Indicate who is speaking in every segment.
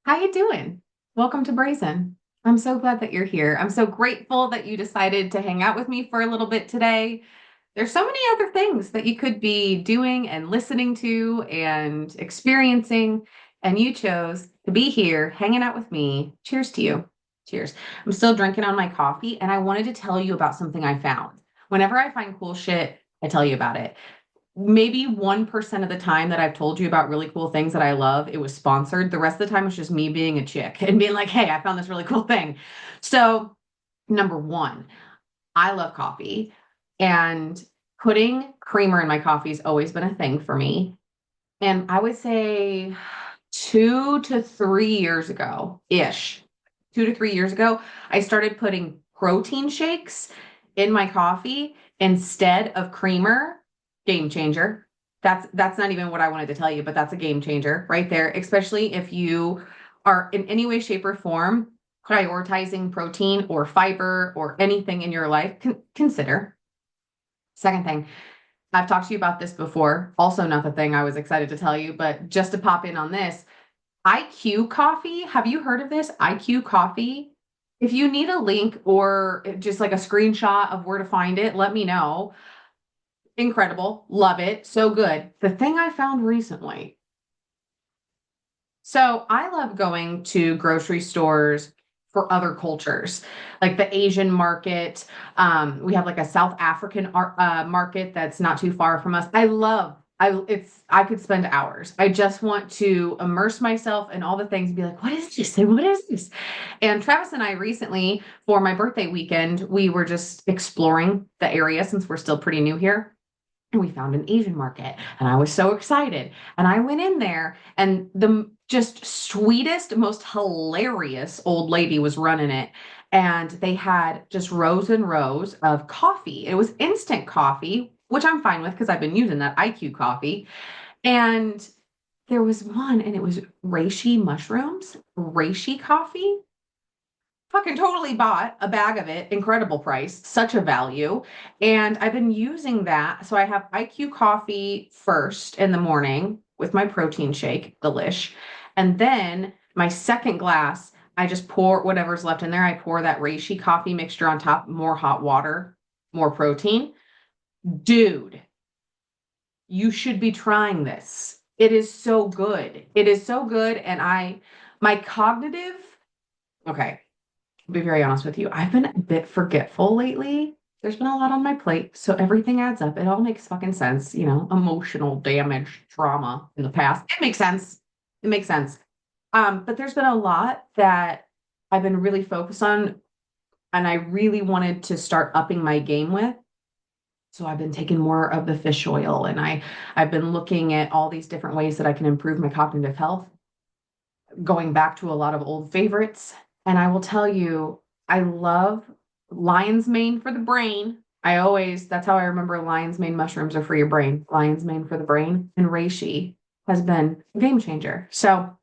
Speaker 1: How you doing? Welcome to Brazen. I'm so glad that you're here. I'm so grateful that you decided to hang out with me for a little bit today. There's so many other things that you could be doing and listening to and experiencing, and you chose to be here hanging out with me. Cheers to you. Cheers. I'm still drinking on my coffee, and I wanted to tell you about something I found. Whenever I find cool shit, I tell you about it. Maybe 1% of the time that I've told you about really cool things that I love, it was sponsored. The rest of the time was just me being a chick and being like, hey, I found this really cool thing. So, number one, I love coffee, and putting creamer in my coffee has always been a thing for me. And I would say 2 to 3 years ago ish, 2 to 3 years ago, I started putting protein shakes in my coffee instead of creamer. Game changer. That's not even what I wanted to tell you, but that's a game changer right there, especially if you are in any way, shape, or form prioritizing protein or fiber or anything in your life. Consider. Second thing, I've talked to you about this before. Also, not the thing I was excited to tell you, but just to pop in on this, IQ coffee. Have you heard of this? IQ coffee. If you need a link or just like a screenshot of where to find it, let me know. Incredible. Love it. So good. The thing I found recently. So I love going to grocery stores for other cultures, like the Asian market. We have like a South African market that's not too far from us. I could spend hours. I just want to immerse myself in all the things and be like, what is this? And what is this? And Travis and I recently, for my birthday weekend, we were just exploring the area since we're still pretty new here. And we found an Asian market, and I was so excited. And I went in there, and the just sweetest, most hilarious old lady was running it. And they had just rows and rows of coffee. It was instant coffee, which I'm fine with because I've been using that IQ coffee. And there was one, and it was reishi mushrooms, reishi coffee. Fucking totally bought a bag of it. Incredible price, such a value. And I've been using that. So I have IQ coffee first in the morning with my protein shake, delish. And then my second glass, I just pour whatever's left in there. I pour that reishi coffee mixture on top, more hot water, more protein. Dude, you should be trying this. It is so good. It is so good. And my cognitive, okay, be very honest with you. I've been a bit forgetful lately. There's been a lot on my plate, so everything adds up. It all makes fucking sense, emotional damage, trauma in the past. It makes sense. It makes sense. But there's been a lot that I've been really focused on, and I really wanted to start upping my game with. So I've been taking more of the fish oil, and I've been looking at all these different ways that I can improve my cognitive health, going back to a lot of old favorites. And I will tell you, I love lion's mane for the brain. That's how I remember lion's mane mushrooms are for your brain. Lion's mane for the brain. And reishi has been a game changer. So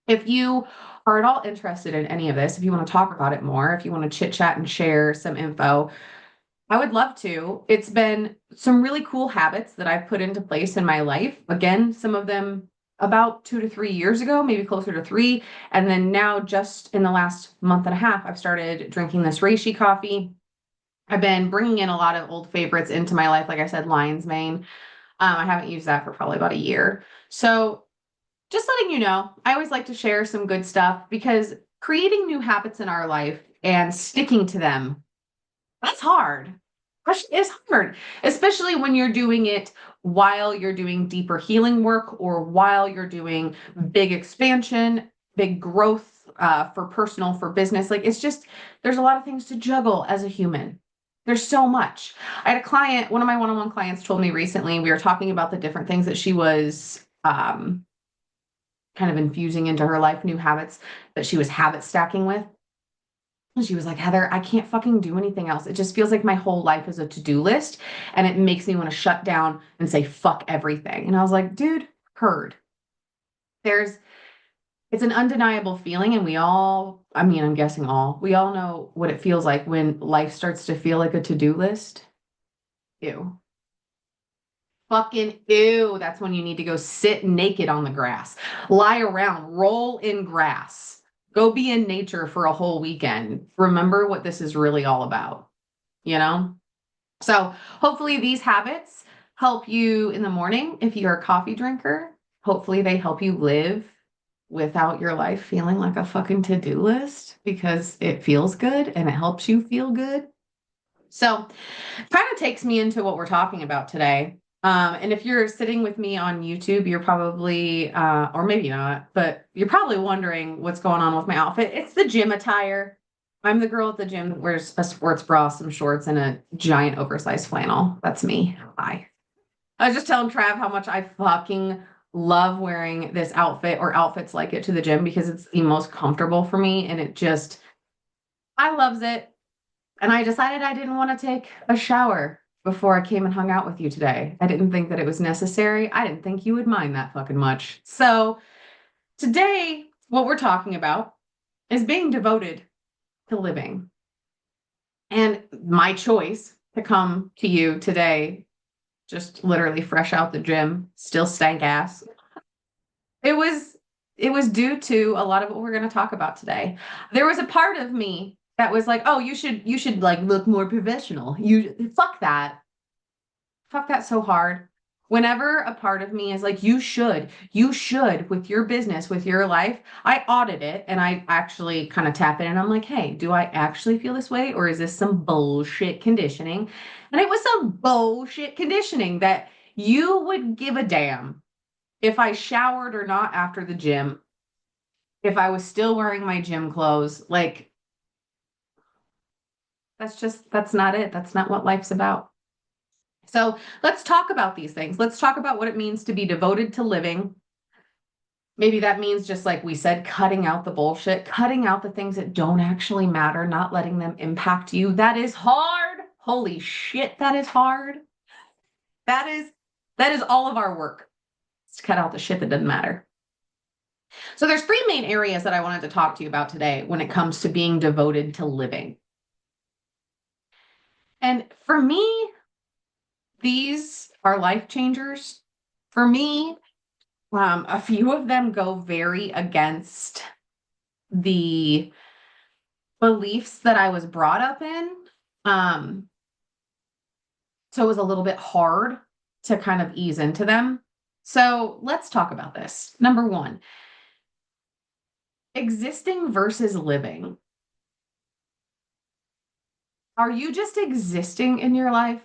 Speaker 1: if you are at all interested in any of this, if you want to talk about it more, if you want to chit chat and share some info, I would love to. It's been some really cool habits that I've put into place in my life. Again, some of them about 2 to 3 years ago, maybe closer to three. And then now, just in the last month and a half, I've started drinking this reishi coffee. I've been bringing in a lot of old favorites into my life. Like I said, lion's mane. I haven't used that for probably about a year. So just letting you know, I always like to share some good stuff because creating new habits in our life and sticking to them, that's hard. Gosh, it's hard, especially when you're doing it while you're doing deeper healing work or while you're doing big expansion, big growth for personal, for business. Like it's just, there's a lot of things to juggle as a human. There's so much. I had a client, one of my one-on-one clients told me recently, we were talking about the different things that she was kind of infusing into her life, new habits that she was habit stacking with. And she was like, Heather, I can't fucking do anything else. It just feels like my whole life is a to-do list. And it makes me want to shut down and say, fuck everything. And I was like, dude, heard. There's, it's an undeniable feeling. And we all, I mean, I'm guessing we all know what it feels like when life starts to feel like a to-do list. Ew. Fucking ew. That's when you need to go sit naked on the grass, lie around, roll in grass. Go be in nature for a whole weekend. Remember what this is really all about, you know? So hopefully these habits help you in the morning if you're a coffee drinker. Hopefully they help you live without your life feeling like a fucking to-do list because it feels good and it helps you feel good. So kind of takes me into what we're talking about today. And if you're sitting with me on YouTube, you're probably, or maybe not, but you're probably wondering what's going on with my outfit. It's the gym attire. I'm the girl at the gym that wears a sports bra, some shorts, and a giant oversized flannel. That's me. Hi. I was just telling Trav how much I fucking love wearing this outfit or outfits like it to the gym because it's the most comfortable for me. And I loves it. And I decided I didn't want to take a shower before I came and hung out with you today. I didn't think that it was necessary. I didn't think you would mind that fucking much. So today, what we're talking about is being devoted to living. And my choice to come to you today, just literally fresh out the gym, still stank ass. It was it was due to a lot of what we're going to talk about today. There was a part of me that was like, "Oh, you should like look more professional." You fuck that. Fuck that so hard. Whenever a part of me is like, you should with your business, with your life, I audit it and I actually kind of tap in and I'm like, hey, do I actually feel this way? Or is this some bullshit conditioning? And it was some bullshit conditioning that you would give a damn if I showered or not after the gym, if I was still wearing my gym clothes. Like, that's not it. That's not what life's about. So let's talk about these things. Let's talk about what it means to be devoted to living. Maybe that means, just like we said, cutting out the bullshit, cutting out the things that don't actually matter, not letting them impact you. That is hard. Holy shit, that is hard. That is that is all of our work. It's to cut out the shit that doesn't matter. So there's three main areas that I wanted to talk to you about today when it comes to being devoted to living. And for me, these are life changers. For me, a few of them go very against the beliefs that I was brought up in. Um, so it was a little bit hard to kind of ease into them. So let's talk about this. Number one, existing versus living. Are you just existing in your life?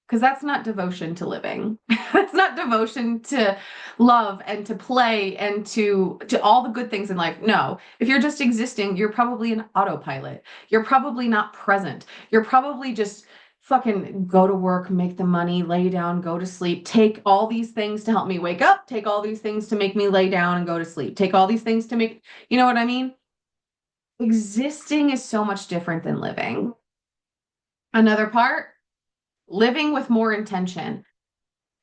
Speaker 1: Because that's not devotion to living. That's not devotion to love and to play and to all the good things in life. No, if you're just existing, you're probably an autopilot. You're probably not present. You're probably just fucking go to work, make the money, lay down, go to sleep, take all these things to help me wake up, take all these things to make me lay down and go to sleep, take all these things to make, you know what I mean? Existing is so much different than living. Another part, living with more intention.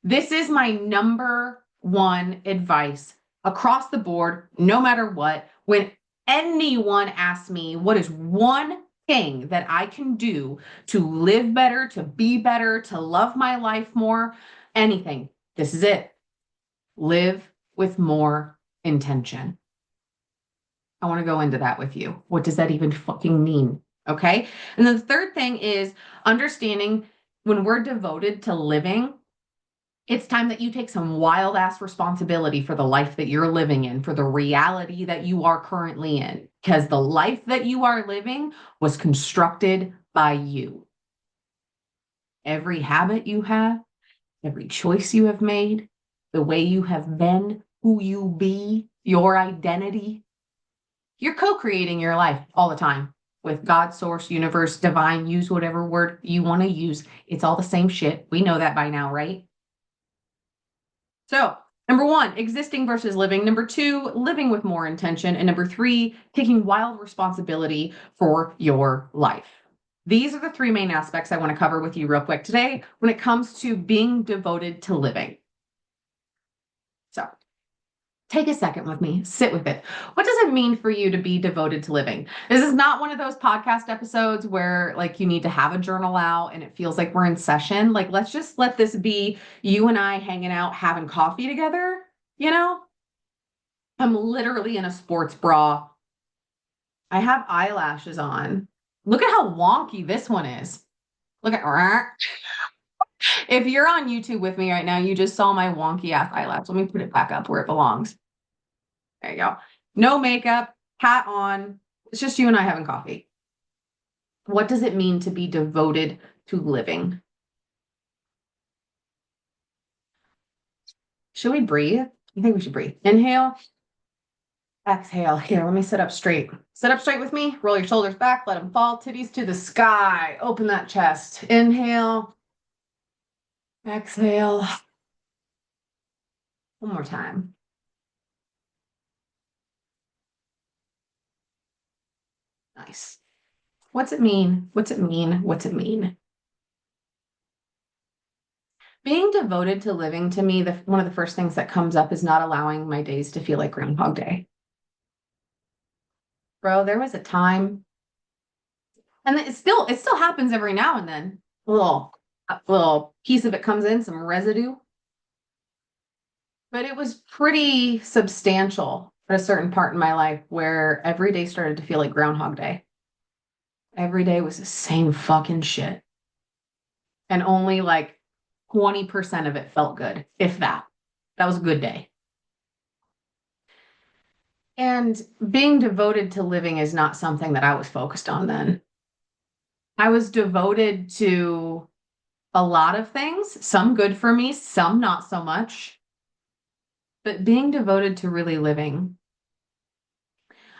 Speaker 1: This is my number one advice across the board, no matter what. When anyone asks me what is one thing that I can do to live better, to be better, to love my life more, anything, this is it. Live with more intention. I want to go into that with you. What does that even fucking mean? Okay. And then the third thing is understanding when we're devoted to living, it's time that you take some wild ass responsibility for the life that you're living in, for the reality that you are currently in, because the life that you are living was constructed by you. Every habit you have, every choice you have made, the way you have been, who you be, your identity, you're co-creating your life all the time with God, source, universe, divine, use whatever word you want to use. It's all the same shit. We know that by now, right? So, number one, existing versus living. Number two, living with more intention. And number three, taking wild responsibility for your life. These are the three main aspects I want to cover with you real quick today when it comes to being devoted to living. So, take a second with me, sit with it. What does it mean for you to be devoted to living? This is not one of those podcast episodes where like you need to have a journal out and it feels like we're in session. Like, let's just let this be you and I hanging out, having coffee together, you know? I'm literally in a sports bra I have eyelashes on. Look at how wonky this one is. Look at, if you're on YouTube with me right now, you just saw my wonky ass eyelash. Let me put it back up where it belongs. There you go. No makeup, hat on. It's just you and I having coffee. What does it mean to be devoted to living? Should we breathe? I think we should breathe. Inhale, exhale. Here, let me sit up straight. Sit up straight with me. Roll your shoulders back. Let them fall. Titties to the sky. Open that chest. Inhale, exhale. One more time. Nice. What's it mean? What's it mean? What's it mean? Being devoted to living to me, one of the first things that comes up is not allowing my days to feel like Groundhog Day. Bro, there was a time, and it still happens every now and then. A little piece of it comes in, some residue. But it was pretty substantial at a certain part in my life where every day started to feel like Groundhog Day. Every day was the same fucking shit. And only like 20% of it felt good, if that. That was a good day. And being devoted to living is not something that I was focused on then. I was devoted to a lot of things, some good for me, some not so much. But being devoted to really living,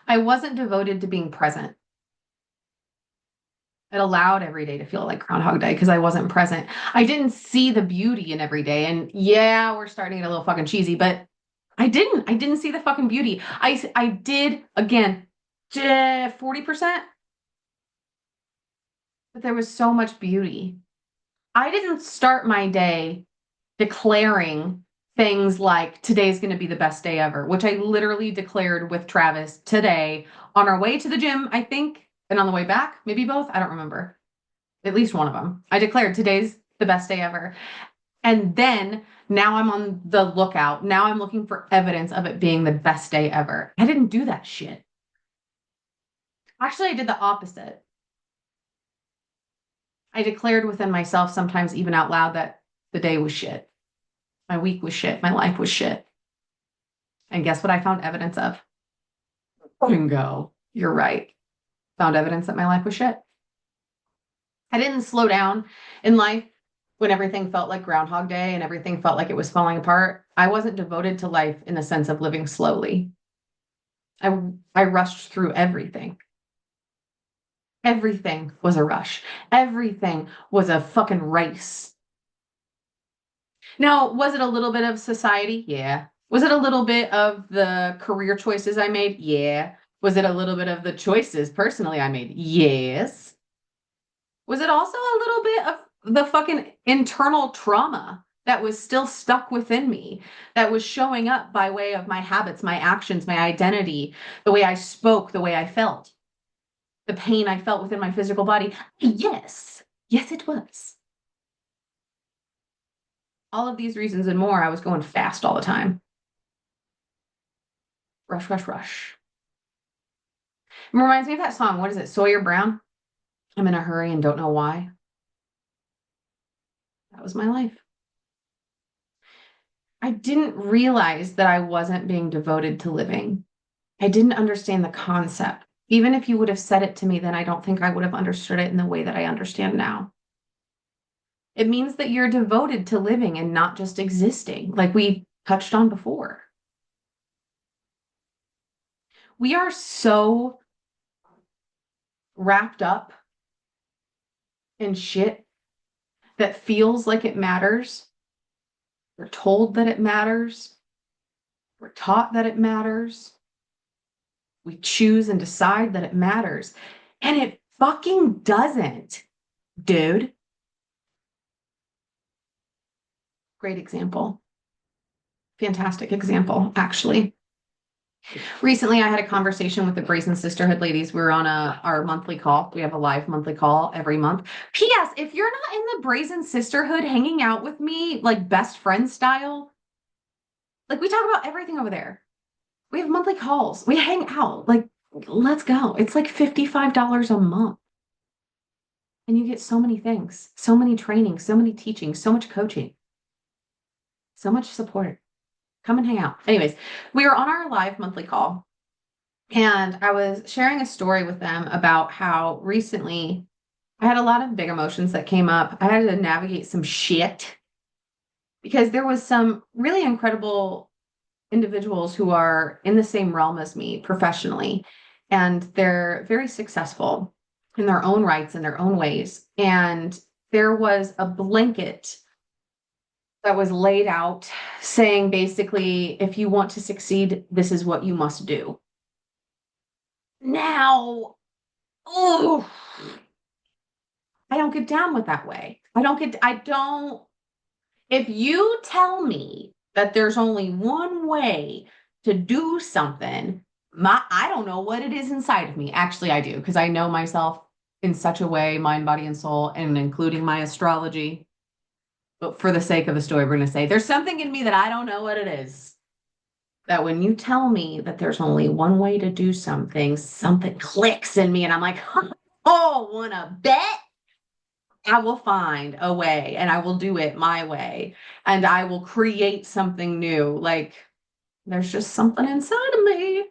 Speaker 1: I wasn't devoted to being present. It allowed every day to feel like Groundhog Day because I wasn't present. I didn't see the beauty in every day. And yeah, we're starting to get a little fucking cheesy, but I didn't see the fucking beauty. I did, again, 40%, but there was so much beauty. I didn't start my day declaring things like today's going to be the best day ever, which I literally declared with Travis today on our way to the gym, I think, and on the way back, maybe both. I don't remember. At least one of them. I declared today's the best day ever. And then now I'm on the lookout. Now I'm looking for evidence of it being the best day ever. I didn't do that shit. Actually, I did the opposite. I declared within myself, sometimes even out loud, that the day was shit. My week was shit. My life was shit. And guess what I found evidence of? Bingo. You're right. Found evidence that my life was shit. I didn't slow down in life when everything felt like Groundhog Day and everything felt like it was falling apart. I wasn't devoted to life in the sense of living slowly. I rushed through everything. Everything was a rush. Everything was a fucking race. Now, was it a little bit of society? Yeah. Was it a little bit of the career choices I made? Yeah. Was it a little bit of the choices personally I made? Yes. Was it also a little bit of the fucking internal trauma that was still stuck within me, that was showing up by way of my habits, my actions, my identity, the way I spoke, the way I felt, the pain I felt within my physical body? Yes. Yes, it was. All of these reasons and more, I was going fast all the time. Rush, rush, rush. It reminds me of that song. What is it? Sawyer Brown? I'm in a hurry and don't know why. That was my life. I didn't realize that I wasn't being devoted to living. I didn't understand the concept. Even if you would have said it to me, then I don't think I would have understood it in the way that I understand now. It means that you're devoted to living and not just existing, like we touched on before. We are so wrapped up in shit that feels like it matters. We're told that it matters. We're taught that it matters. We choose and decide that it matters. And it fucking doesn't, dude. Great example. Fantastic example, actually. Recently, I had a conversation with the Brazen Sisterhood ladies. We were on our monthly call. We have a live monthly call every month. P.S. If you're not in the Brazen Sisterhood hanging out with me, like best friend style, like we talk about everything over there. We have monthly calls. We hang out. Like, let's go. It's like $55 a month. And you get so many things, so many trainings, so many teachings, so much coaching, so much support. Come and hang out. Anyways, we were on our live monthly call, and I was sharing a story with them about how recently I had a lot of big emotions that came up. I had to navigate some shit because there was some really incredible individuals who are in the same realm as me professionally, and they're very successful in their own rights, in their own ways. And there was a blanket that was laid out saying basically, if you want to succeed, this is what you must do. Now, oh, I don't get down with that way. I don't, if you tell me that there's only one way to do something, I don't know what it is inside of me. Actually, I do, because I know myself in such a way, mind, body, and soul, and including my astrology. But for the sake of the story, we're going to say there's something in me that I don't know what it is. That when you tell me that there's only one way to do something, something clicks in me, and I'm like, oh, wanna bet? I will find a way and I will do it my way and I will create something new. Like there's just something inside of me.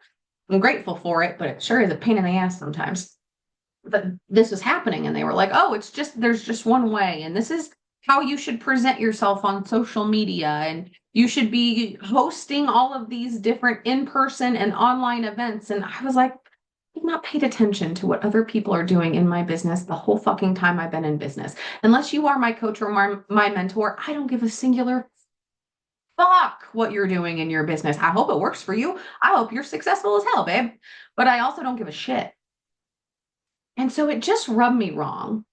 Speaker 1: I'm grateful for it, but it sure is a pain in the ass sometimes. But this was happening and they were like, oh, it's just, there's just one way. And this is how you should present yourself on social media. And you should be hosting all of these different in-person and online events. And I was like, I've not paid attention to what other people are doing in my business the whole fucking time I've been in business. Unless you are my coach or my mentor, I don't give a singular fuck what you're doing in your business. I hope it works for you. I hope you're successful as hell, babe. But I also don't give a shit. And so it just rubbed me wrong.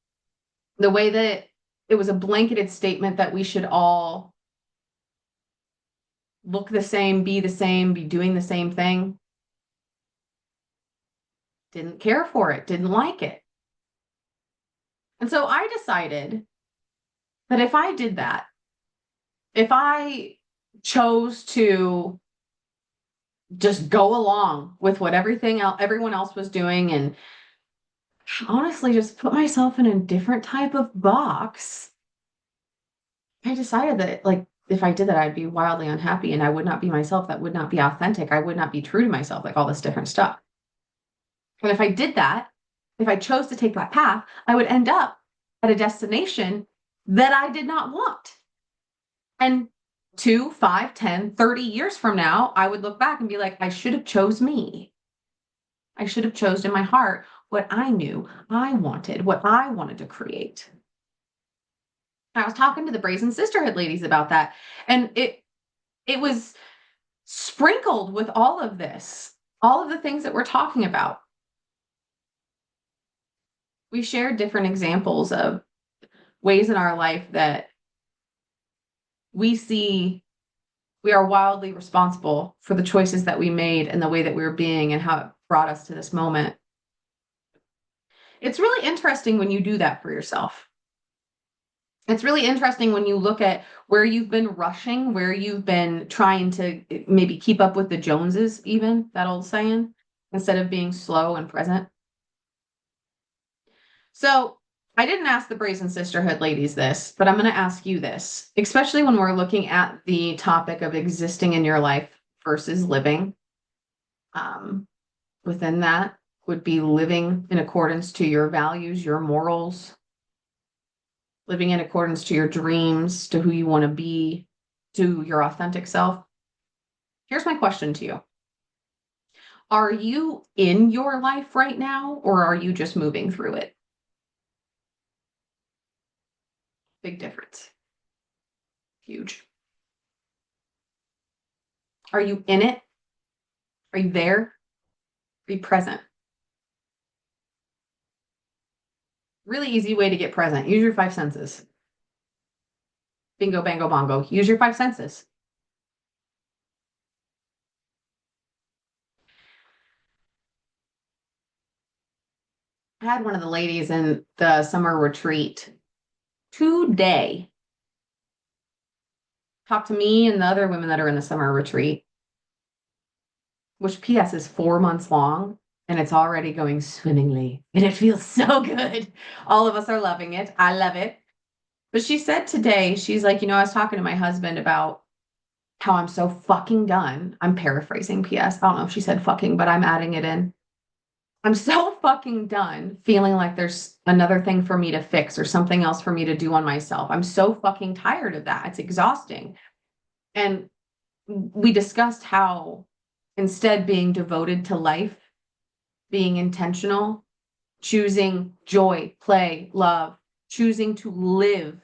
Speaker 1: The way that it was a blanketed statement that we should all look the same, be doing the same thing. Didn't care for it, didn't like it. And so I decided that if I did that, if I chose to just go along with what everyone else was doing and honestly just put myself in a different type of box, I decided that like if I did that, I'd be wildly unhappy and I would not be myself. That would not be authentic. I would not be true to myself, like all this different stuff. And if I did that, if I chose to take that path, I would end up at a destination that I did not want. And 2, 5, 10, 30 years from now, I would look back and be like, I should have chose me. I should have chosen in my heart what I knew I wanted, what I wanted to create. I was talking to the Brazen Sisterhood ladies about that, and it was sprinkled with all of this, all of the things that we're talking about. We shared different examples of ways in our life that we see we are wildly responsible for the choices that we made and the way that we were being and how it brought us to this moment. It's really interesting when you do that for yourself. It's really interesting when you look at where you've been rushing, where you've been trying to maybe keep up with the Joneses, even that old saying, instead of being slow and present. So I didn't ask the Brazen Sisterhood ladies this, but I'm going to ask you this, especially when we're looking at the topic of existing in your life versus living. Within that would be living in accordance to your values, your morals, living in accordance to your dreams, to who you want to be, to your authentic self. Here's my question to you. Are you in your life right now, or are you just moving through it? Big difference. Huge. Are you in it? Are you there? Are you present? Really easy way to get present. Use your 5 senses. Bingo, bango, bongo. Use your 5 senses. I had one of the ladies in the summer retreat today talk to me and the other women that are in the summer retreat, which PS is 4 months long. and it's already going swimmingly and it feels so good. All of us are loving it. I love it. But she said today, she's like, I was talking to my husband about how I'm so fucking done. I'm paraphrasing PS. I don't know if she said fucking, but I'm adding it in. I'm so fucking done feeling like there's another thing for me to fix or something else for me to do on myself. I'm so fucking tired of that. It's exhausting. And we discussed how instead being devoted to life, being intentional, choosing joy, play, love, choosing to live,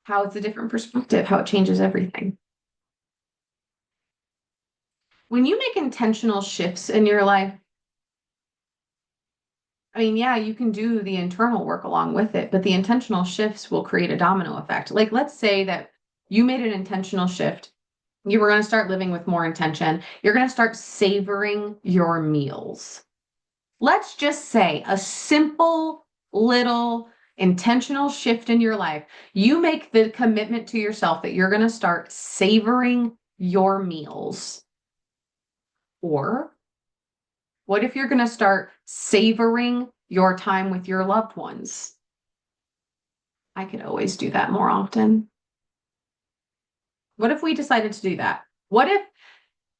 Speaker 1: how it's a different perspective, how it changes everything. When you make intentional shifts in your life, I mean, yeah, you can do the internal work along with it, but the intentional shifts will create a domino effect. Like, let's say that you made an intentional shift. You were going to start living with more intention. You're going to start savoring your meals. Let's just say a simple little intentional shift in your life. You make the commitment to yourself that you're going to start savoring your meals. Or what if you're going to start savoring your time with your loved ones? I could always do that more often. What if we decided to do that? What if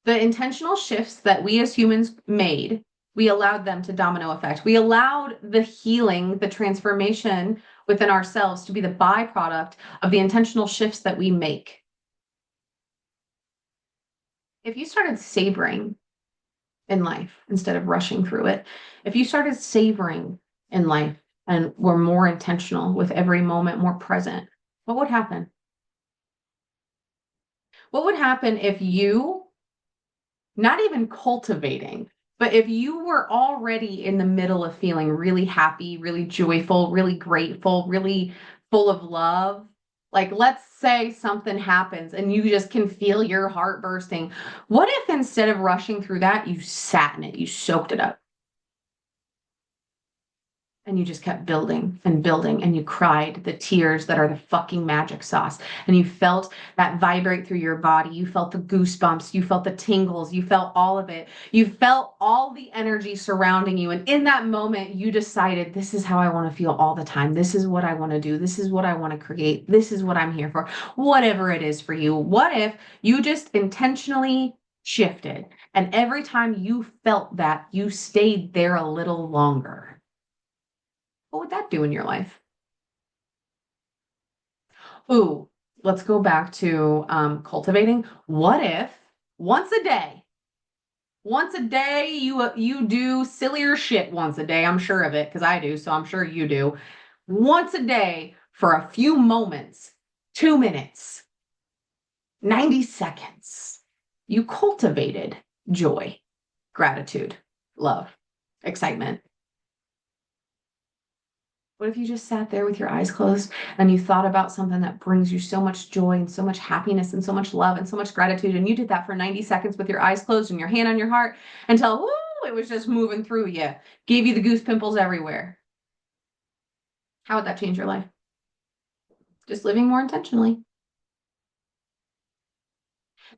Speaker 1: the intentional shifts that we as humans made, we allowed them to domino effect? We allowed the healing, the transformation within ourselves to be the byproduct of the intentional shifts that we make. If you started savoring in life instead of rushing through it, if you started savoring in life and were more intentional with every moment, more present, what would happen? What would happen if you, not even cultivating, but if you were already in the middle of feeling really happy, really joyful, really grateful, really full of love? Like, let's say something happens and you just can feel your heart bursting. What if instead of rushing through that, you sat in it, you soaked it up? And you just kept building and building, and you cried the tears that are the fucking magic sauce. And you felt that vibrate through your body. You felt the goosebumps. You felt the tingles. You felt all of it. You felt all the energy surrounding you. And in that moment, you decided, this is how I want to feel all the time. This is what I want to do. This is what I want to create. This is what I'm here for. Whatever it is for you. What if you just intentionally shifted, and every time you felt that, you stayed there a little longer? What would that do in your life? Ooh, let's go back to cultivating. What if once a day, you do sillier shit once a day? I'm sure of it because I do, so I'm sure you do. Once a day for a few moments, 2 minutes, 90 seconds, you cultivated joy, gratitude, love, excitement. What if you just sat there with your eyes closed and you thought about something that brings you so much joy and so much happiness and so much love and so much gratitude, and you did that for 90 seconds with your eyes closed and your hand on your heart until woo, it was just moving through you, gave you the goose pimples everywhere? How would that change your life? Just living more intentionally.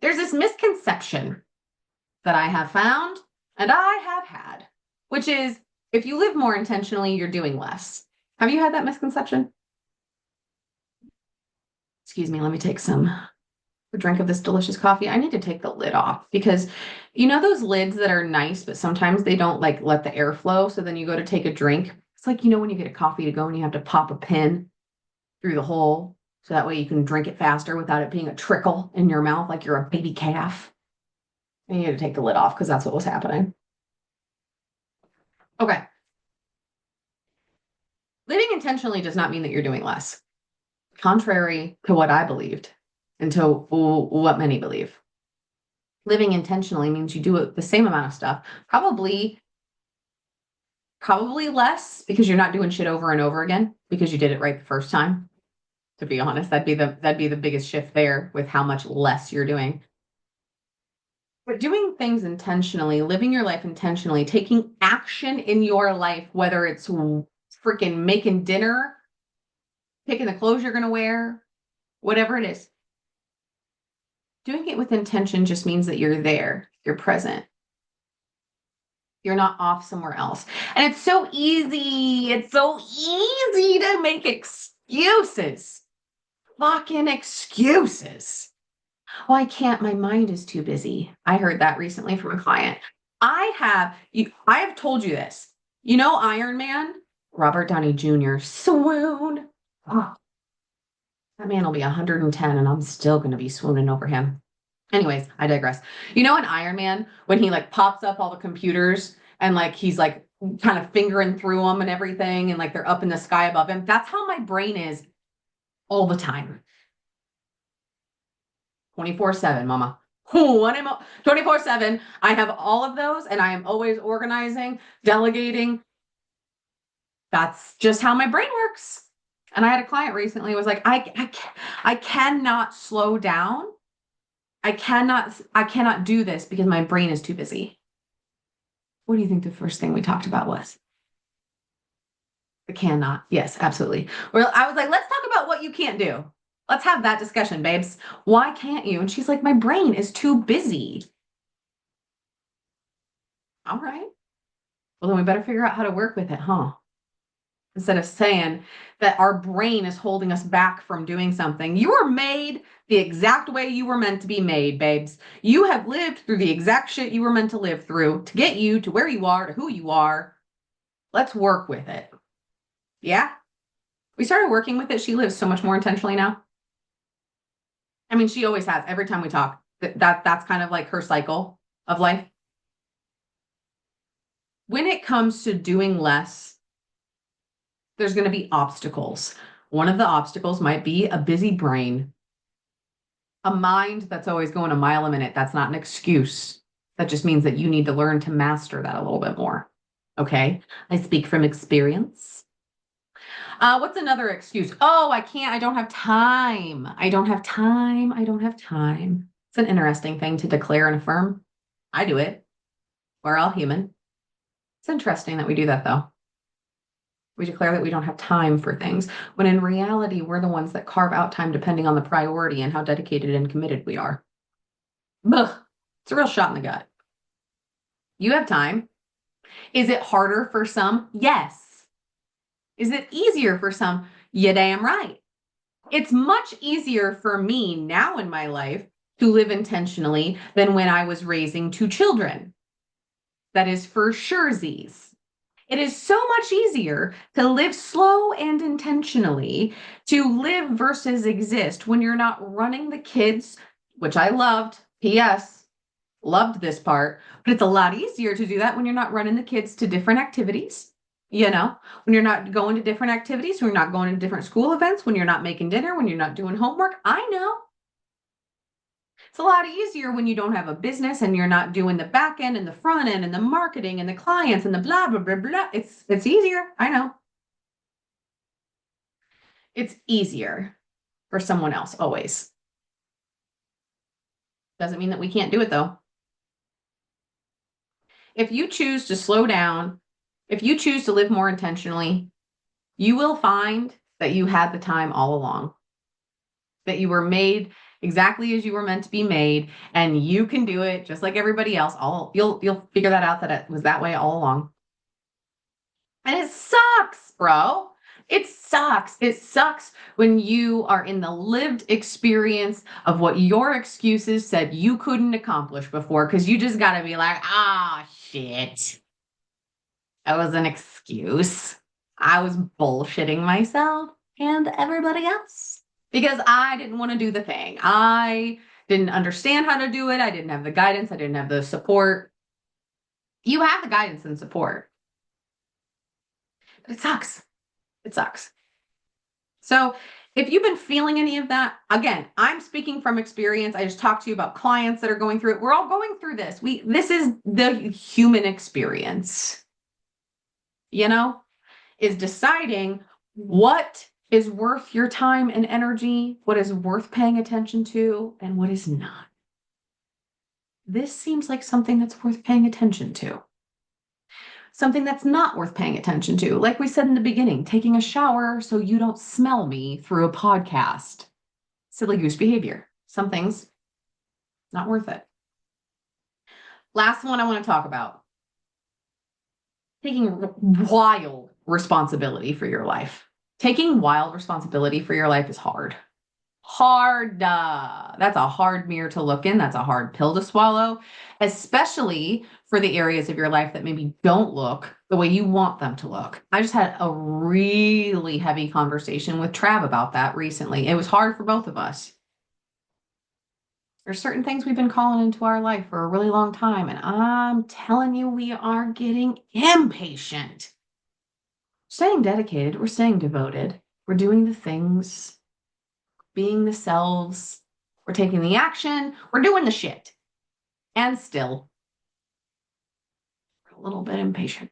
Speaker 1: There's this misconception that I have found and I have had, which is if you live more intentionally, you're doing less. Have you had that misconception? Excuse me, let me take a drink of this delicious coffee. I need to take the lid off because those lids that are nice, but sometimes they don't like let the air flow. So then you go to take a drink. It's like, when you get a coffee to go and you have to pop a pin through the hole. So that way you can drink it faster without it being a trickle in your mouth like you're a baby calf. I need to take the lid off because that's what was happening. Okay. Living intentionally does not mean that you're doing less, contrary to what I believed and to what many believe. Living intentionally means you do the same amount of stuff, probably less because you're not doing shit over and over again because you did it right the first time. To be honest, that'd be the biggest shift there with how much less you're doing. But doing things intentionally, living your life intentionally, taking action in your life, whether it's freaking making dinner, picking the clothes you're going to wear, whatever it is. Doing it with intention just means that you're there, you're present. You're not off somewhere else. And it's so easy. It's so easy to make excuses. Fucking excuses. Oh, I can't. My mind is too busy. I heard that recently from a client. I have told you this. You know, Iron Man, Robert Downey Jr., swoon. Oh, that man will be 110 and I'm still going to be swooning over him. Anyways, I digress. You know, in Iron Man, when he like pops up all the computers and like he's like kind of fingering through them and everything, and like they're up in the sky above him. That's how my brain is all the time. 24/7, mama. 24/7. I have all of those and I am always organizing, delegating. That's just how my brain works. And I had a client recently who was like, I cannot slow down. I cannot do this because my brain is too busy. What do you think the first thing we talked about was? The cannot. Yes, absolutely. Well, I was like, let's talk about what you can't do. Let's have that discussion, babes. Why can't you? And she's like, my brain is too busy. All right. Well, then we better figure out how to work with it, huh? Instead of saying that our brain is holding us back from doing something. You were made the exact way you were meant to be made, babes. You have lived through the exact shit you were meant to live through to get you to where you are, to who you are. Let's work with it. Yeah? We started working with it. She lives so much more intentionally now. I mean, she always has. Every time we talk, that's kind of like her cycle of life. When it comes to doing less, there's going to be obstacles. One of the obstacles might be a busy brain, a mind that's always going a mile a minute. That's not an excuse. That just means that you need to learn to master that a little bit more. Okay. I speak from experience. What's another excuse? Oh, I can't. I don't have time. I don't have time. I don't have time. It's an interesting thing to declare and affirm. I do it. We're all human. It's interesting that we do that, though. We declare that we don't have time for things, when in reality, we're the ones that carve out time depending on the priority and how dedicated and committed we are. Ugh, it's a real shot in the gut. You have time. Is it harder for some? Yes. Is it easier for some? You damn right. It's much easier for me now in my life to live intentionally than when I was raising two children. That is for sure, Z's. It is so much easier to live slow and intentionally, to live versus exist when you're not running the kids, which I loved. P.S. Loved this part, but it's a lot easier to do that when you're not running the kids to different activities. You know, when you're not going to different activities, when you're not going to different school events, when you're not making dinner, when you're not doing homework. I know. It's a lot easier when you don't have a business and you're not doing the back end and the front end and the marketing and the clients and the blah, blah, blah, blah. It's easier. I know. It's easier for someone else always. Doesn't mean that we can't do it though. If you choose to slow down, if you choose to live more intentionally, you will find that you had the time all along, that you were made exactly as you were meant to be made, and you can do it just like everybody else. You'll figure that out, that it was that way all along. And it sucks, bro. It sucks. It sucks when you are in the lived experience of what your excuses said you couldn't accomplish before, because you just got to be like, ah, shit. That was an excuse. I was bullshitting myself and everybody else because I didn't want to do the thing. I didn't understand how to do it. I didn't have the guidance. I didn't have the support. You have the guidance and support. But it sucks. It sucks. So if you've been feeling any of that, again, I'm speaking from experience. I just talked to you about clients that are going through it. We're all going through this. This is the human experience, you know, is deciding what is worth your time and energy, what is worth paying attention to, and what is not. This seems like something that's worth paying attention to. Something that's not worth paying attention to. Like we said in the beginning, taking a shower so you don't smell me through a podcast. Silly goose behavior. Some things, not worth it. Last one I want to talk about. taking wild responsibility for your life. Taking wild responsibility for your life is hard. Hard. That's a hard mirror to look in. That's a hard pill to swallow, especially for the areas of your life that maybe don't look the way you want them to look. I just had a really heavy conversation with Trav about that recently. It was hard for both of us. There's certain things we've been calling into our life for a really long time, and I'm telling you, we are getting impatient. Staying dedicated, we're staying devoted, we're doing the things, being the selves, we're taking the action, we're doing the shit. And still, we're a little bit impatient.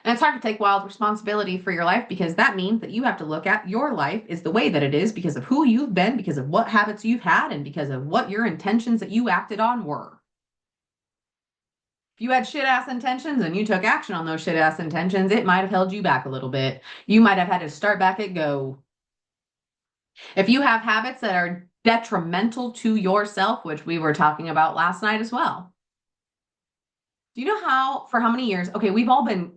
Speaker 1: And it's hard to take wild responsibility for your life because that means that you have to look at your life is the way that it is because of who you've been, because of what habits you've had, and because of what your intentions that you acted on were. If you had shit ass intentions and you took action on those shit ass intentions, it might have held you back a little bit. You might have had to start back at go. If you have habits that are detrimental to yourself, which we were talking about last night as well. Do you know for how many years? Okay, we've all been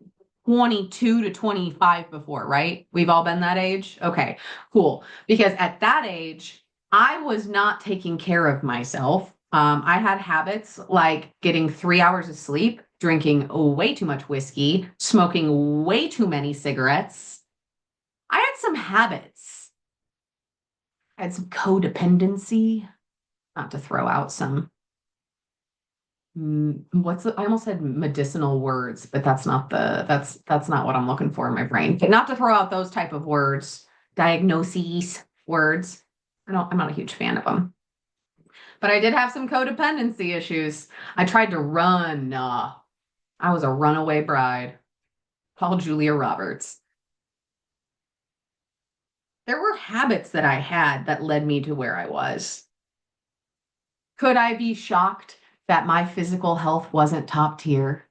Speaker 1: 22 to 25 before, right? We've all been that age. Okay, cool. Because at that age, I was not taking care of myself. I had habits like getting 3 hours of sleep, drinking way too much whiskey, smoking way too many cigarettes. I had some habits. I had some codependency, not to throw out some I almost said medicinal words, but that's not what I'm looking for in my brain. But not to throw out those type of words, diagnoses words. I'm not a huge fan of them. But I did have some codependency issues. I tried to run. I was a runaway bride. Call Julia Roberts. There were habits that I had that led me to where I was. Could I be shocked that my physical health wasn't top tier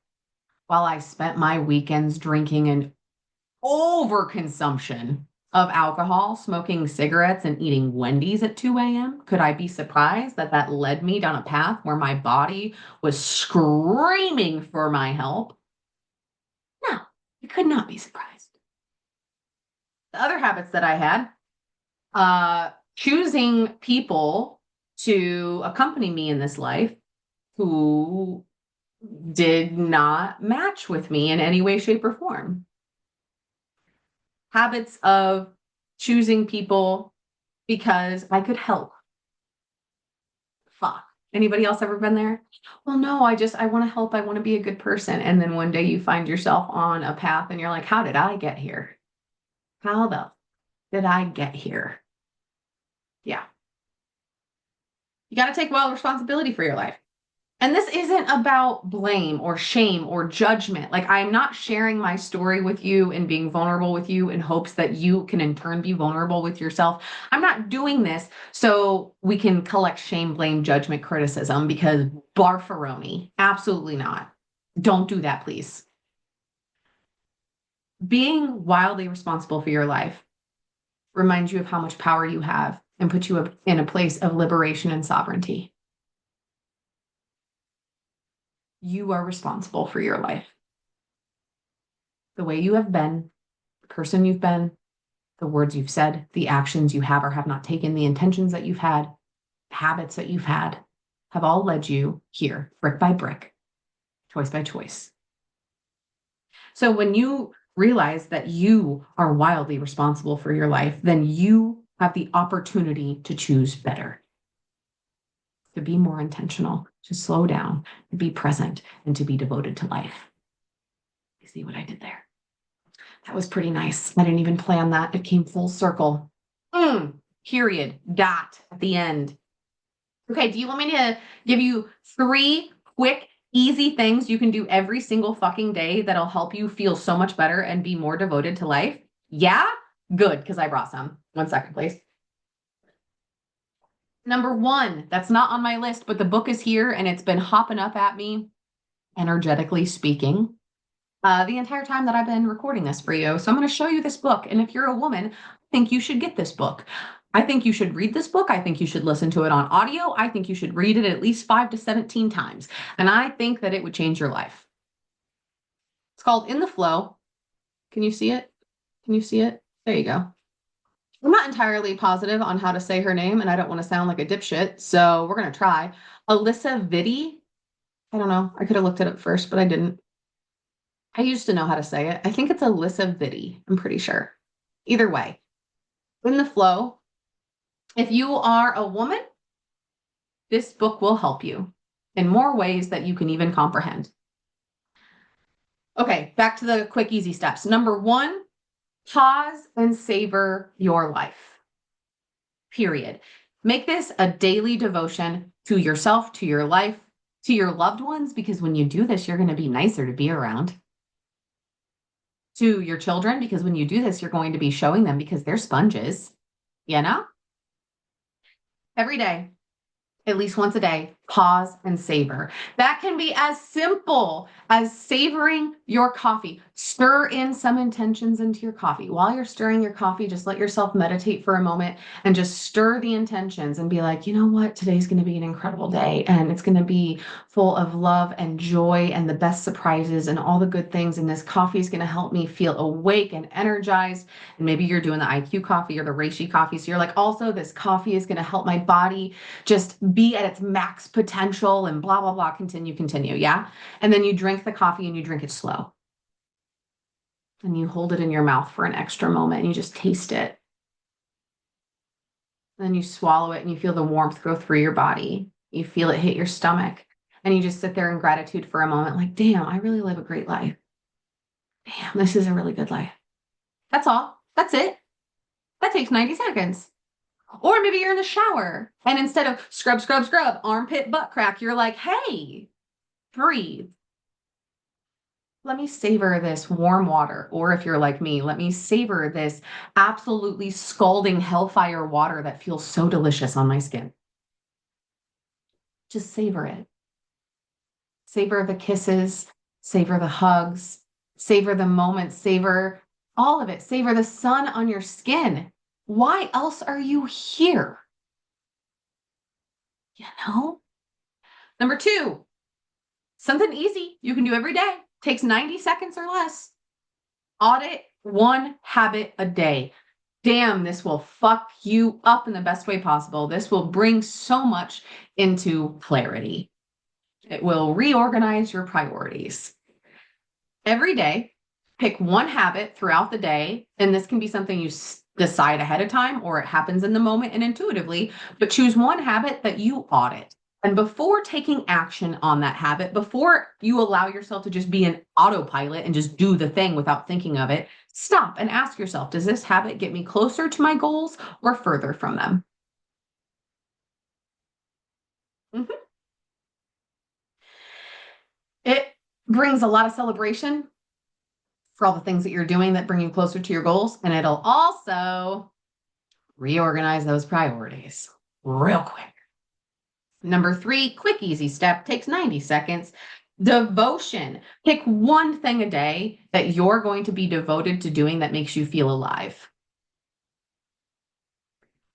Speaker 1: while I spent my weekends drinking an overconsumption of alcohol, smoking cigarettes, and eating Wendy's at 2 a.m.? Could I be surprised that that led me down a path where my body was screaming for my help? No, I could not be surprised. The other habits that I had, choosing people to accompany me in this life who did not match with me in any way, shape, or form. Habits of choosing people because I could help. Fuck. Anybody else ever been there? Well, no, I want to help. I want to be a good person. And then one day you find yourself on a path and you're like, how did I get here? How the did I get here? Yeah. You got to take wild responsibility for your life. And this isn't about blame or shame or judgment. Like, I'm not sharing my story with you and being vulnerable with you in hopes that you can in turn be vulnerable with yourself. I'm not doing this so we can collect shame, blame, judgment, criticism because barfaroni. Absolutely not. Don't do that, please. Being wildly responsible for your life reminds you of how much power you have and puts you in a place of liberation and sovereignty. You are responsible for your life. The way you have been, the person you've been, the words you've said, the actions you have or have not taken, the intentions that you've had, habits that you've had, have all led you here, brick by brick, choice by choice. So when you realize that you are wildly responsible for your life, then you have the opportunity to choose better, to be more intentional, to slow down, to be present, and to be devoted to life. You see what I did there? That was pretty nice. I didn't even plan that. It came full circle. Period. Dot at the end. Okay, do you want me to give you 3 quick, easy things you can do every single fucking day that'll help you feel so much better and be more devoted to life? Yeah? Good, because I brought some. 1 second, please. Number 1, that's not on my list, but the book is here and it's been hopping up at me, energetically speaking, the entire time that I've been recording this for you. So I'm going to show you this book. And if you're a woman, I think you should get this book. I think you should read this book. I think you should listen to it on audio. I think you should read it at least 5 to 17 times. And I think that it would change your life. It's called In the Flow. Can you see it? Can you see it? There you go. I'm not entirely positive on how to say her name, and I don't want to sound like a dipshit, so we're going to try. Alyssa Vitti. I don't know. I could have looked it up first, but I didn't. I used to know how to say it. I think it's Alyssa Vitti. I'm pretty sure. Either way, In the Flow. If you are a woman, this book will help you in more ways that you can even comprehend. Okay, back to the quick, easy steps. Number one, pause and savor your life. Period. Make this a daily devotion to yourself, to your life, to your loved ones, because when you do this, you're going to be nicer to be around. To your children, because when you do this, you're going to be showing them because they're sponges, you know? Every day, at least once a day, pause and savor. That can be as simple as savoring your coffee. Stir in some intentions into your coffee. While you're stirring your coffee, just let yourself meditate for a moment and just stir the intentions and be like, you know what? Today's going to be an incredible day, and it's going to be full of love and joy and the best surprises and all the good things. And this coffee is going to help me feel awake and energized. And maybe you're doing the IQ coffee or the reishi coffee. So you're like, also, this coffee is going to help my body just be at its max potential and blah, blah, blah, continue. Yeah. And then you drink the coffee and you drink it slow. And you hold it in your mouth for an extra moment and you just taste it. And then you swallow it and you feel the warmth go through your body. You feel it hit your stomach and you just sit there in gratitude for a moment. Like, damn, I really live a great life. Damn, this is a really good life. That's all. That's it. That takes 90 seconds. Or maybe you're in the shower and instead of scrub, armpit, butt crack, you're like, hey, breathe. Let me savor this warm water. Or if you're like me, let me savor this absolutely scalding hellfire water that feels so delicious on my skin. Just savor it. Savor the kisses, savor the hugs, savor the moments, savor all of it. Savor the sun on your skin. Why else are you here? You know? Number two, something easy you can do every day. Takes 90 seconds or less. Audit one habit a day. Damn, this will fuck you up in the best way possible. This will bring so much into clarity. It will reorganize your priorities. Every day, pick one habit throughout the day, and this can be something you decide ahead of time or it happens in the moment and intuitively, but choose one habit that you audit. And before taking action on that habit, before you allow yourself to just be an autopilot and just do the thing without thinking of it, stop and ask yourself, does this habit get me closer to my goals or further from them? Mhm. It brings a lot of celebration for all the things that you're doing that bring you closer to your goals. And it'll also reorganize those priorities real quick. Number three, quick, easy step, takes 90 seconds. Devotion. Pick one thing a day that you're going to be devoted to doing that makes you feel alive.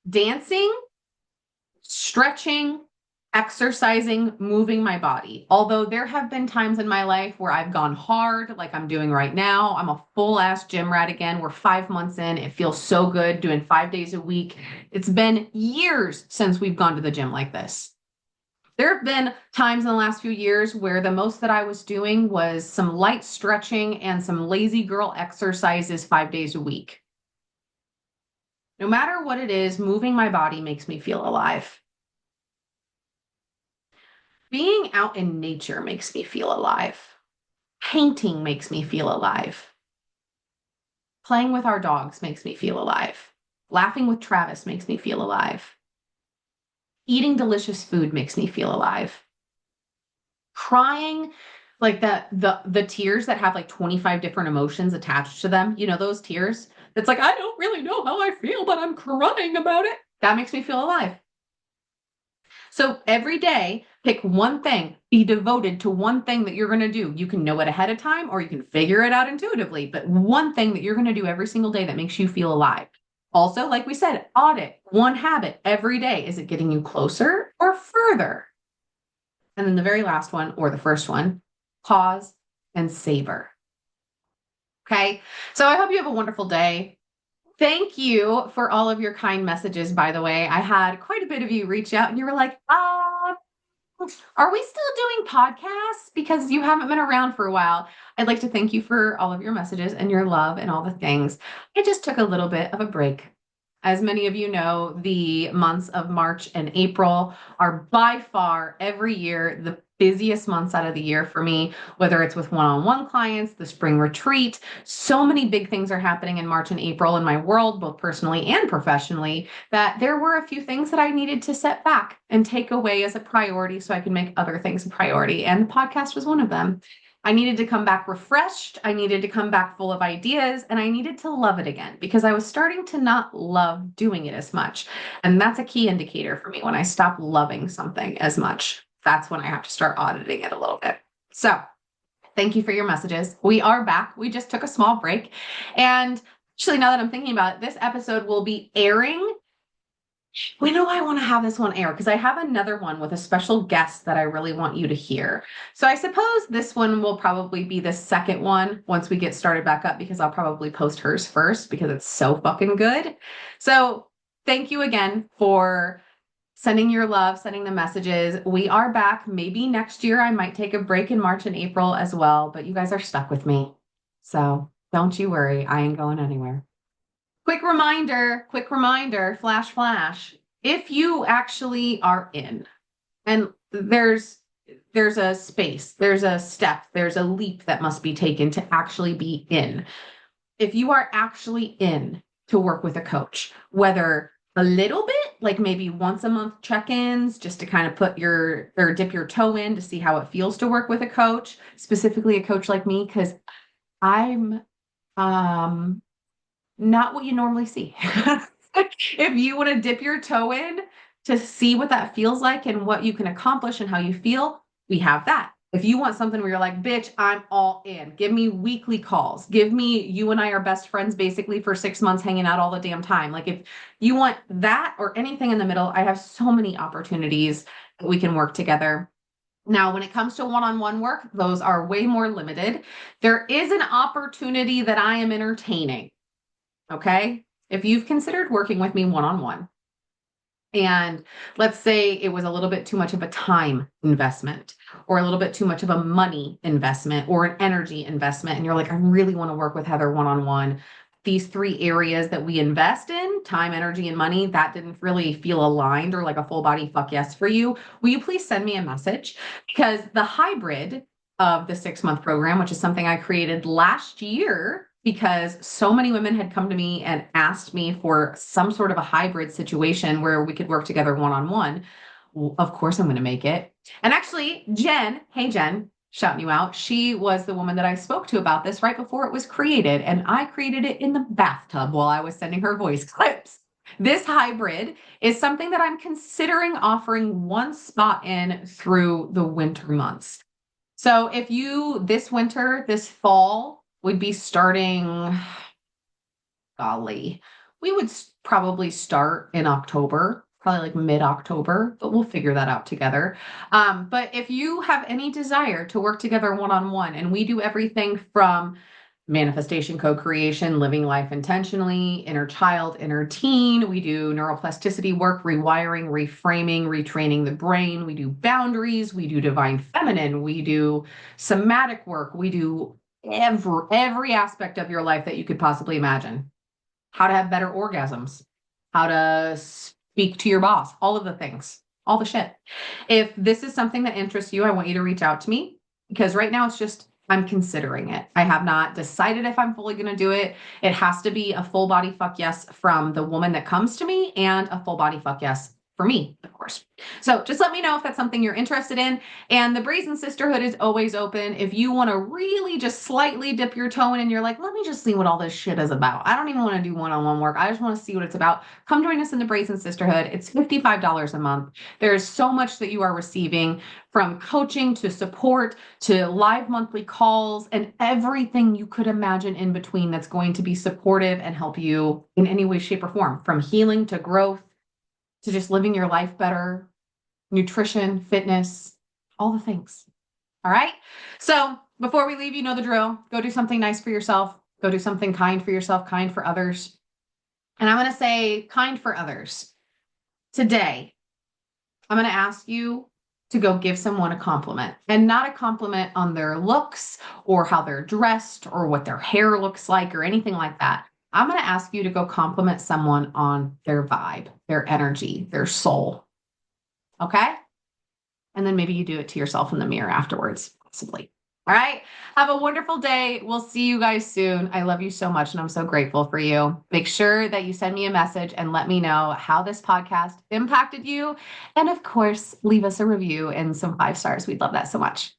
Speaker 1: Dancing, stretching, exercising, moving my body. Although there have been times in my life where I've gone hard, like I'm doing right now. I'm a full ass gym rat again. We're 5 months in. It feels so good doing 5 days a week. It's been years since we've gone to the gym like this. There have been times in the last few years where the most that I was doing was some light stretching and some lazy girl exercises 5 days a week. No matter what it is, moving my body makes me feel alive. Being out in nature makes me feel alive. Painting makes me feel alive. Playing with our dogs makes me feel alive. Laughing with Travis makes me feel alive. Eating delicious food makes me feel alive. Crying, like the tears that have like 25 different emotions attached to them, you know, those tears. It's like, I don't really know how I feel, but I'm crying about it. That makes me feel alive. So every day, pick one thing, be devoted to one thing that you're going to do. You can know it ahead of time or you can figure it out intuitively, but one thing that you're going to do every single day that makes you feel alive. Also, like we said, audit one habit every day. Is it getting you closer or further? And then the very last one, or the first one, pause and savor. Okay. So I hope you have a wonderful day. Thank you for all of your kind messages, by the way. I had quite a bit of you reach out and you were like, are we still doing podcasts? Because you haven't been around for a while. I'd like to thank you for all of your messages and your love and all the things. I just took a little bit of a break. As many of you know, the months of March and April are by far every year the busiest months out of the year for me, whether it's with one-on-one clients, the spring retreat. So many big things are happening in March and April in my world, both personally and professionally, that there were a few things that I needed to set back and take away as a priority so I could make other things a priority. And the podcast was one of them. I needed to come back refreshed. I needed to come back full of ideas, and I needed to love it again because I was starting to not love doing it as much. And that's a key indicator for me. When I stop loving something as much, that's when I have to start auditing it a little bit. So thank you for your messages. We are back. We just took a small break. And actually, now that I'm thinking about it, this episode will be airing. We know I want to have this one air because I have another one with a special guest that I really want you to hear. So I suppose this one will probably be the second one once we get started back up because I'll probably post hers first because it's so fucking good. So thank you again for sending your love, sending the messages. We are back. Maybe next year I might take a break in March and April as well, but you guys are stuck with me. So don't you worry. I ain't going anywhere. Quick reminder, flash, flash. If you actually are in, and there's a space, there's a step, there's a leap that must be taken to actually be in. If you are actually in to work with a coach, whether a little bit, like maybe once a month check-ins, just to kind of put your or dip your toe in to see how it feels to work with a coach, specifically a coach like me, because I'm um not what you normally see. If you want to dip your toe in to see what that feels like and what you can accomplish and how you feel, we have that. If you want something where you're like, bitch, I'm all in, give me weekly calls, give me you and I are best friends basically for 6 months hanging out all the damn time. Like if you want that or anything in the middle, I have so many opportunities that we can work together. Now, when it comes to one-on-one work, those are way more limited. There is an opportunity that I am entertaining. Okay. If you've considered working with me one-on-one, and let's say it was a little bit too much of a time investment or a little bit too much of a money investment or an energy investment, and you're like, I really want to work with Heather one-on-one. These three areas that we invest in, time, energy, and money, that didn't really feel aligned or like a full body fuck yes for you. Will you please send me a message? Because the hybrid of the 6 month program, which is something I created last year because so many women had come to me and asked me for some sort of a hybrid situation where we could work together one-on-one. Well, of course, I'm going to make it. And actually, Jen, hey, Jen, shouting you out. She was the woman that I spoke to about this right before it was created. And I created it in the bathtub while I was sending her voice clips. This hybrid is something that I'm considering offering one spot in through the winter months. So if you this winter, this fall, would be starting, golly, we would probably start in October, probably like mid-October, but we'll figure that out together. But if you have any desire to work together one-on-one, and we do everything from manifestation, co-creation, living life intentionally, inner child, inner teen. We do neuroplasticity work, rewiring, reframing, retraining the brain. We do boundaries. We do divine feminine. We do somatic work. We do every aspect of your life that you could possibly imagine. How to have better orgasms, how to speak to your boss, all of the things, all the shit. If this is something that interests you, I want you to reach out to me because right now it's just I'm considering it. I have not decided if I'm fully going to do it. It has to be a full body fuck yes from the woman that comes to me and a full body fuck yes for me, of course. So just let me know if that's something you're interested in. And the Brazen Sisterhood is always open. If you want to really just slightly dip your toe in and you're like, let me just see what all this shit is about. I don't even want to do one-on-one work. I just want to see what it's about. Come join us in the Brazen Sisterhood. It's $55 a month. There's so much that you are receiving from coaching to support to live monthly calls and everything you could imagine in between that's going to be supportive and help you in any way, shape, or form, from healing to growth to just living your life better, nutrition, fitness, all the things. All right. So before we leave, you know the drill. Go do something nice for yourself. Go do something kind for yourself, kind for others. And I'm going to say kind for others. Today, I'm going to ask you to go give someone a compliment, and not a compliment on their looks or how they're dressed or what their hair looks like or anything like that. I'm going to ask you to go compliment someone on their vibe, their energy, their soul. Okay? And then maybe you do it to yourself in the mirror afterwards, possibly. All right. Have a wonderful day. We'll see you guys soon. I love you so much, and I'm so grateful for you. Make sure that you send me a message and let me know how this podcast impacted you. And of course, leave us a review and some 5 stars. We'd love that so much.